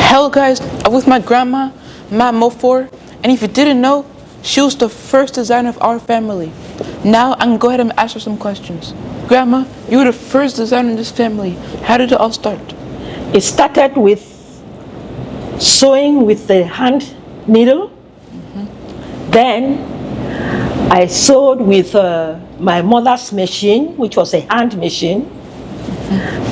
Hello guys, I'm with my grandma, Ma Mofor, and if you didn't know, she was the first designer of our family. Now I can go ahead and ask her some questions. Grandma, you were the first designer in this family. How did it all start? It started with sewing with the hand needle. Then I sewed with my mother's machine, which was a hand machine.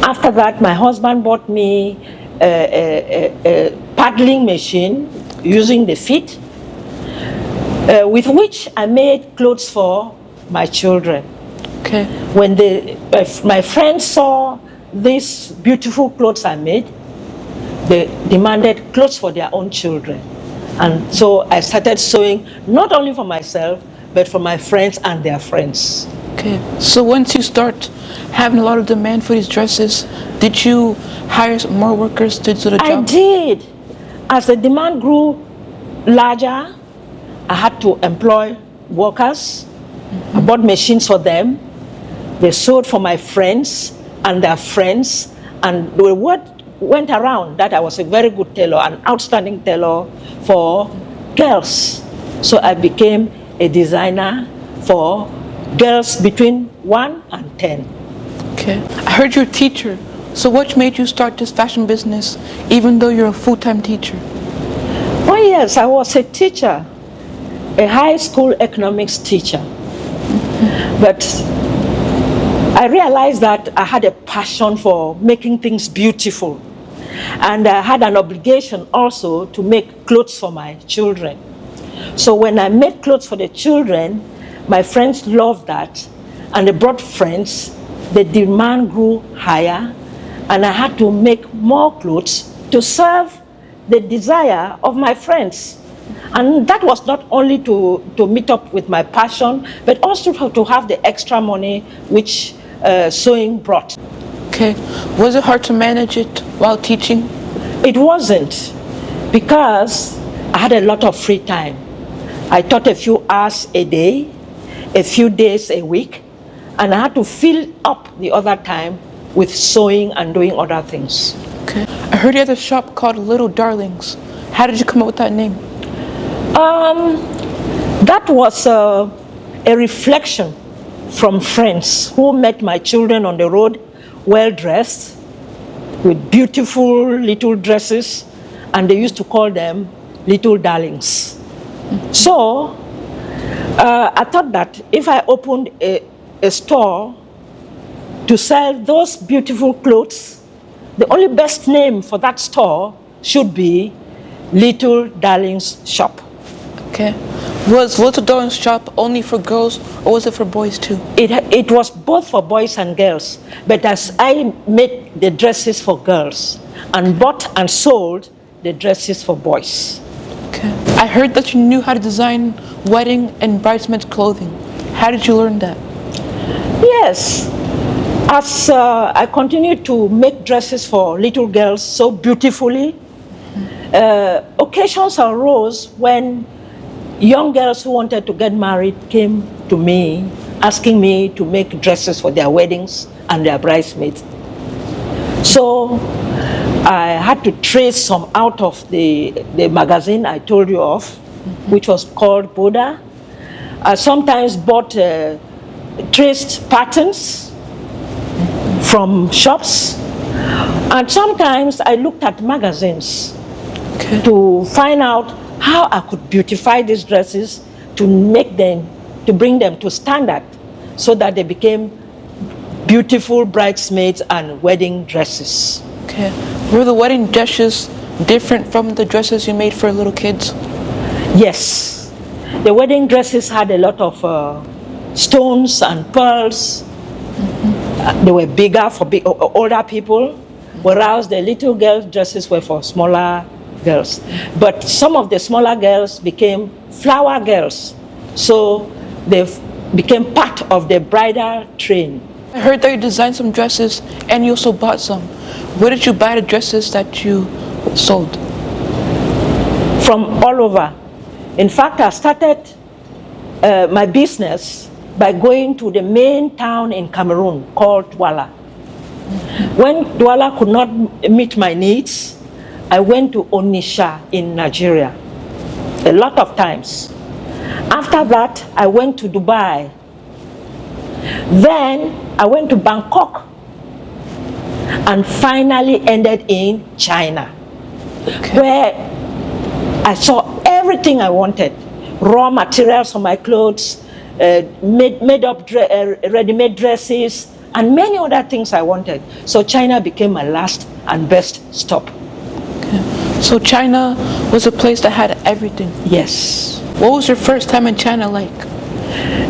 After that, my husband bought me a paddling machine using the feet, with which I made clothes for my children. Okay. When my friends saw these beautiful clothes I made, they demanded clothes for their own children. And so I started sewing not only for myself, but for my friends and their friends. Okay. So once you start having a lot of demand for these dresses, did you hire more workers to do the job? I did. As the demand grew larger, I had to employ workers. I bought machines for them. They sewed for my friends and their friends. And the word went around that I was a very good tailor, an outstanding tailor for girls. So I became a designer for girls between 1 and 10. Okay. I heard you're a teacher. So what made you start this fashion business even though you're a full-time teacher? Oh yes, I was a teacher, a high school economics teacher. But I realized that I had a passion for making things beautiful. And I had an obligation also to make clothes for my children. So when I made clothes for the children, my friends loved that. And they brought friends. The demand grew higher. And I had to make more clothes to serve the desire of my friends. And that was not only to meet up with my passion, but also to have the extra money which sewing brought. Okay. Was it hard to manage it while teaching? It wasn't, because I had a lot of free time. I taught a few hours a day, a few days a week, and I had to fill up the other time with sewing and doing other things. Okay. I heard you had a shop called Little Darlings. How did you come up with that name? That was a reflection from friends who met my children on the road, well dressed, with beautiful little dresses, and they used to call them Little Darlings. So I thought that if I opened a store to sell those beautiful clothes, the only best name for that store should be Little Darlings Shop. Okay. Was Little Darlings Shop only for girls or was it for boys too? It was both for boys and girls, but as I made the dresses for girls and bought and sold the dresses for boys. Okay. I heard that you knew how to design wedding and bridesmaids clothing. How did you learn that? Yes. As I continued to make dresses for little girls so beautifully, occasions arose when young girls who wanted to get married came to me, asking me to make dresses for their weddings and their bridesmaids. So I had to trace some out of the magazine I told you of, which was called Boda. I sometimes bought traced patterns from shops, and sometimes I looked at magazines to find out how I could beautify these dresses to bring them to standard, so that they became beautiful bridesmaids and wedding dresses. Okay. Were the wedding dresses different from the dresses you made for little kids? Yes. The wedding dresses had a lot of stones and pearls. They were bigger for older people, whereas the little girls' dresses were for smaller girls. But some of the smaller girls became flower girls, so they became part of the bridal train. I heard that you designed some dresses and you also bought some. Where did you buy the dresses that you sold? From all over. In fact, I started my business by going to the main town in Cameroon called Douala. When Douala could not meet my needs, I went to Onitsha in Nigeria a lot of times. After that, I went to Dubai. Then I went to Bangkok and finally ended in China, where I saw everything I wanted. Raw materials for my clothes, ready-made dresses, and many other things I wanted. So China became my last and best stop. Okay. So China was a place that had everything. Yes. What was your first time in China like?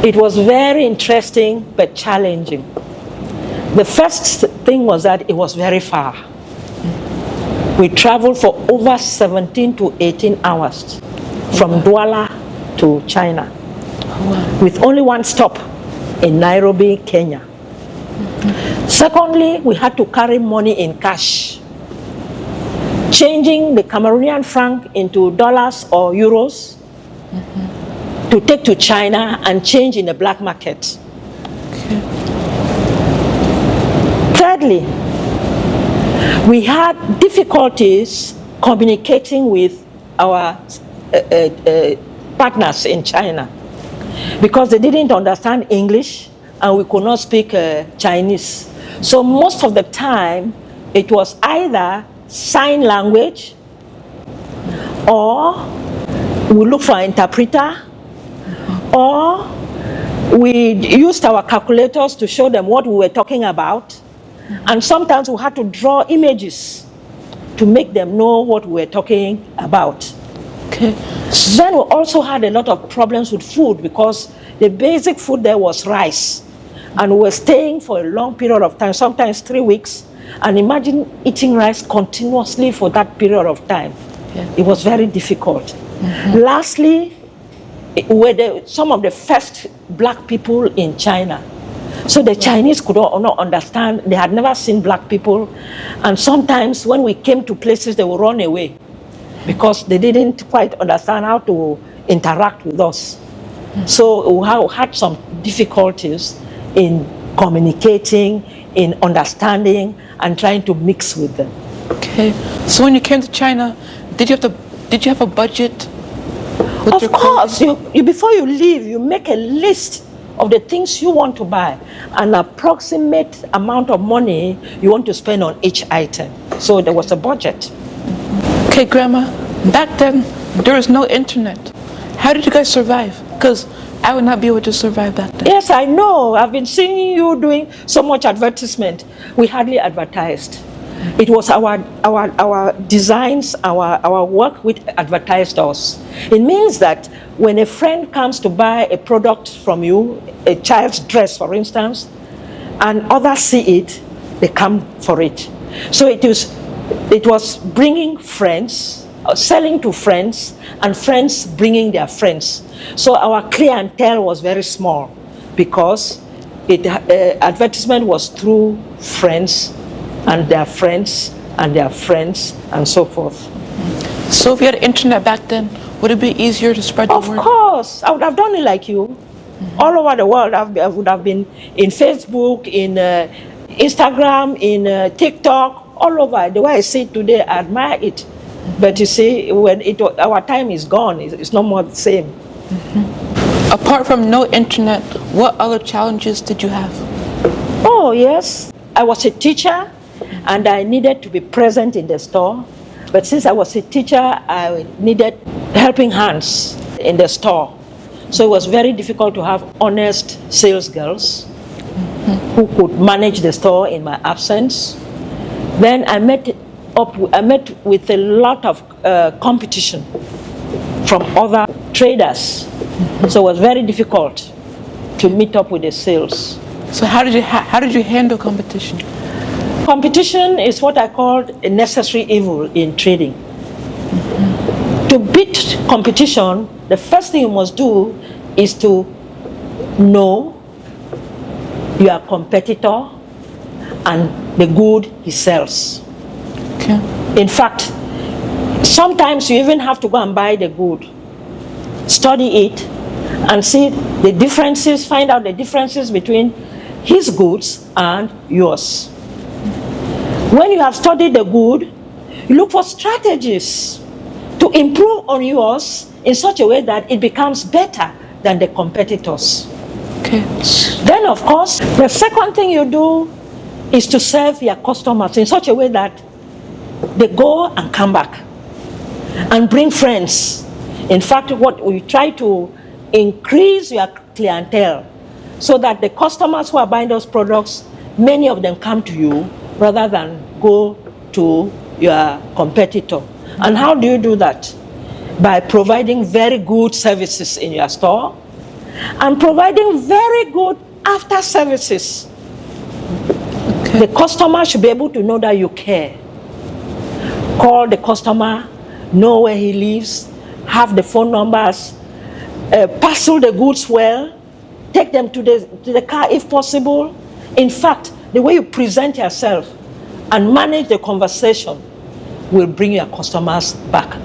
It was very interesting but challenging. The first thing was that it was very far. We traveled for over 17 to 18 hours from Douala to China, with only one stop in Nairobi, Kenya. Secondly, we had to carry money in cash, changing the Cameroonian franc into dollars or euros to take to China and change in the black market. Okay. Thirdly, we had difficulties communicating with our partners in China because they didn't understand English and we could not speak Chinese. So most of the time, it was either sign language or we look for an interpreter, or we used our calculators to show them what we were talking about. And sometimes we had to draw images to make them know what we were talking about. Okay. Then we also had a lot of problems with food because the basic food there was rice. And we were staying for a long period of time, sometimes 3 weeks. And imagine eating rice continuously for that period of time. Yeah. It was very difficult. Lastly, were some of the first black people in China. So the Chinese could not understand. They had never seen black people. And sometimes when we came to places, they would run away because they didn't quite understand how to interact with us. So we had some difficulties in communicating, in understanding, and trying to mix with them. Okay. So when you came to China, did you have a budget? Of course, before you leave, you make a list of the things you want to buy, an approximate amount of money you want to spend on each item. So there was a budget. Okay, Grandma, back then, there was no internet. How did you guys survive? Because I would not be able to survive back then. Yes, I know. I've been seeing you doing so much advertisement. We hardly advertised. It was our designs, our work which advertised us. It means that when a friend comes to buy a product from you, a child's dress, for instance, and others see it, they come for it. So it was bringing friends, selling to friends, and friends bringing their friends. So our clientele was very small because advertisement was through friends and their friends and their friends and so forth. So if you had internet back then, would it be easier to spread the word? Of course, I would have done it like you. All over the world, I would have been in Facebook, in Instagram, in TikTok, all over. The way I see it today, I admire it. But you see, when our time is gone, it's no more the same. Apart from no internet, what other challenges did you have? Oh, yes. I was a teacher, and I needed to be present in the store. But since I was a teacher, I needed helping hands in the store. So it was very difficult to have honest sales girls who could manage the store in my absence. Then I met with a lot of competition from other traders. So it was very difficult to meet up with the sales. So how did you handle competition? Competition is what I call a necessary evil in trading. To beat competition, the first thing you must do is to know your competitor and the good he sells. Okay. In fact, sometimes you even have to go and buy the good, study it, and see the differences, find out the differences between his goods and yours. When you have studied the good, You look for strategies to improve on yours in such a way that it becomes better than the competitors. Okay. Then, of course, the second thing you do is to serve your customers in such a way that they go and come back and bring friends. In fact, what we try to increase your clientele so that the customers who are buying those products, many of them come to you rather than go to your competitor. And how do you do that? By providing very good services in your store and providing very good after services. Okay. The customer should be able to know that you care. Call the customer, know where he lives, have the phone numbers, parcel the goods well, take them to the car if possible. In fact, the way you present yourself and manage the conversation will bring your customers back.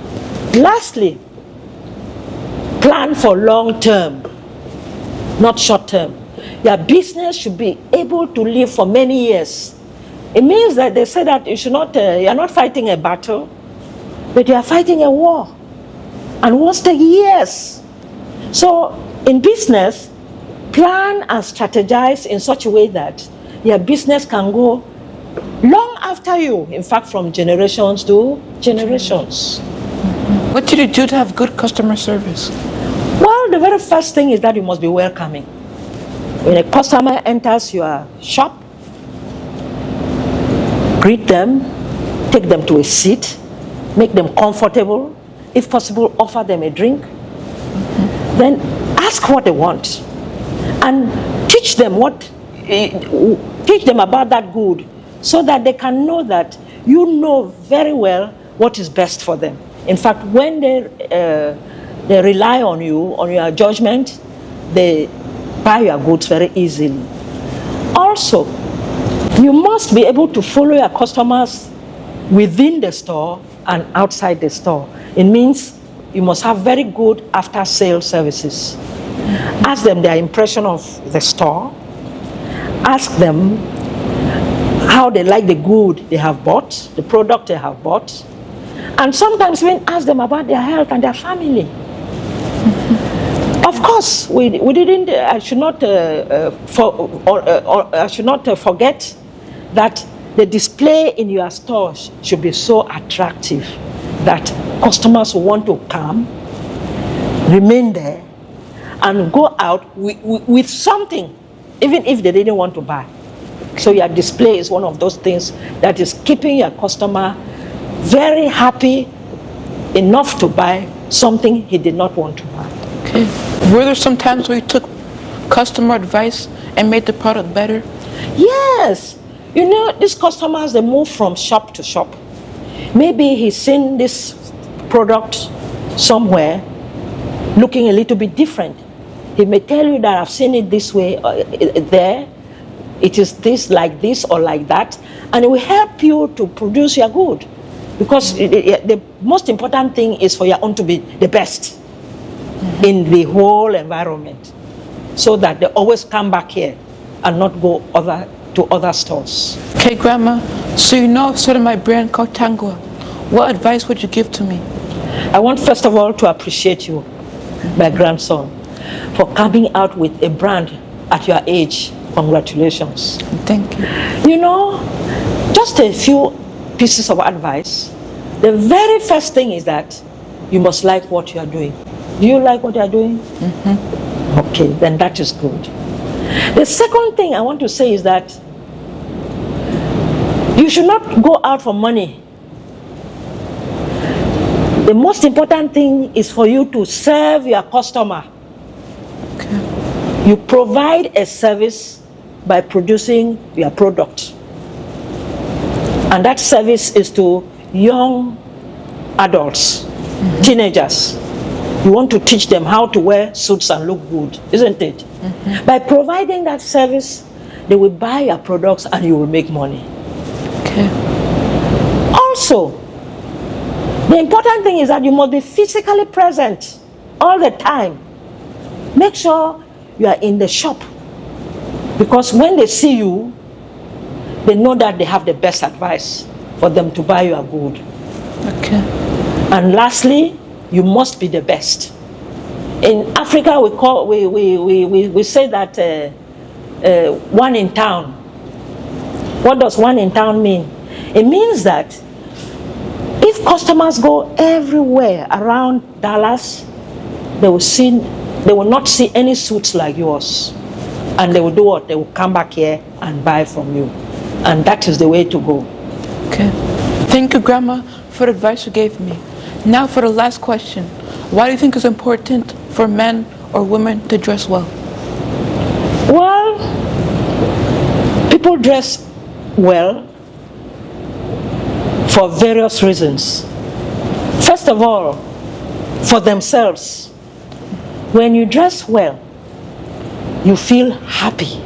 Lastly, plan for long term, not short term. Your business should be able to live for many years. It means that they say that you're not fighting a battle, but you are fighting a war. And wars take years. So in business, plan and strategize in such a way that your business can go long after you, in fact, from generations to generations. What did you do to have good customer service? Well, the very first thing is that you must be welcoming. When a customer enters your shop, greet them, take them to a seat, make them comfortable, if possible, offer them a drink. Then ask what they want and teach them about that good so that they can know that you know very well what is best for them. In fact, when they rely on you, on your judgment, they buy your goods very easily. Also, you must be able to follow your customers within the store and outside the store. It means you must have very good after-sale services. Ask them their impression of the store. Ask them how they like the good they have bought, the product they have bought. And sometimes even ask them about their health and their family. Of course, I should not forget that the display in your store should be so attractive that customers will want to come, remain there, and go out with something, even if they didn't want to buy. So your display is one of those things that is keeping your customer very happy enough to buy something he did not want to buy. Okay. Were there some times where you took customer advice and made the product better? Yes. You know, these customers, they move from shop to shop. Maybe he's seen this product somewhere looking a little bit different. He may tell you that I've seen it this way, there. It is this, like this, or like that. And it will help you to produce your good. Because the most important thing is for your own to be the best in the whole environment, so that they always come back here and not go to other stores. Okay, Grandma, so you know I've started my brand called Tangwa. What advice would you give to me? I want first of all to appreciate you, my grandson, for coming out with a brand at your age. Congratulations. Thank you. You know, just a few pieces of advice. The very first thing is that you must like what you are doing. Do you like what you are doing? Mm-hmm. Okay, then that is good. The second thing I want to say is that you should not go out for money. The most important thing is for you to serve your customer. Okay. You provide a service by producing your product. And that service is to young adults, teenagers. You want to teach them how to wear suits and look good, isn't it? Mm-hmm. By providing that service, they will buy your products and you will make money. Okay. Also, the important thing is that you must be physically present all the time. Make sure you are in the shop, because when they see you, they know that they have the best advice for them to buy your good. Okay. And lastly, you must be the best. In Africa, we say that one in town. What does one in town mean? It means that if customers go everywhere around Dallas, they will not see any suits like yours. And they will do what? They will come back here and buy from you. And that is the way to go. Okay. Thank you, Grandma, for the advice you gave me. Now for the last question. Why do you think it's important for men or women to dress well? Well, people dress well for various reasons. First of all, for themselves. When you dress well, you feel happy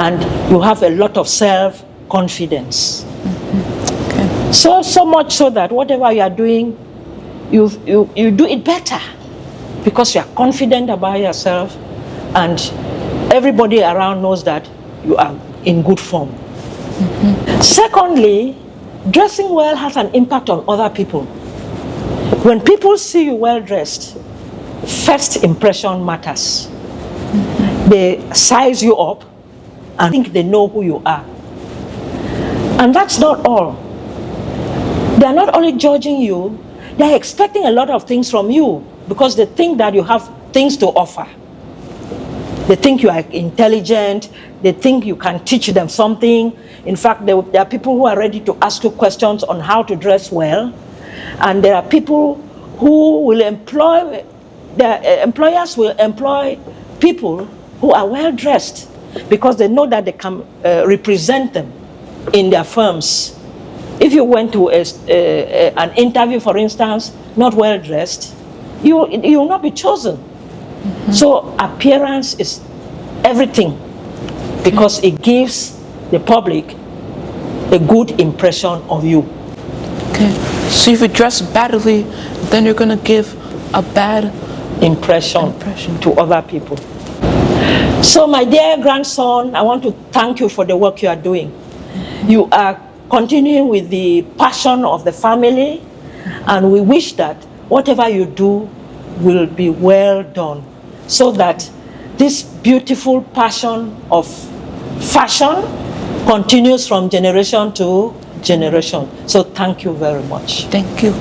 and you have a lot of self-confidence. Okay. So much so that whatever you are doing, you do it better because you are confident about yourself and everybody around knows that you are in good form. Secondly, dressing well has an impact on other people. When people see you well dressed, first impression matters. They size you up and think they know who you are. And that's not all. They are not only judging you, they are expecting a lot of things from you because they think that you have things to offer. They think you are intelligent, they think you can teach them something. In fact, there are people who are ready to ask you questions on how to dress well. And there are people who will employers will employ people who are well dressed because they know that they can represent them in their firms. If you went to an interview, for instance, not well dressed, you will not be chosen. So appearance is everything because it gives the public a good impression of you. Okay. So if you dress badly, then you're going to give a bad impression to other people. So my dear grandson, I want to thank you for the work you are doing. You are continuing with the passion of the family, and we wish that whatever you do will be well done, so that this beautiful passion of fashion continues from generation to generation. So thank you very much. Thank you.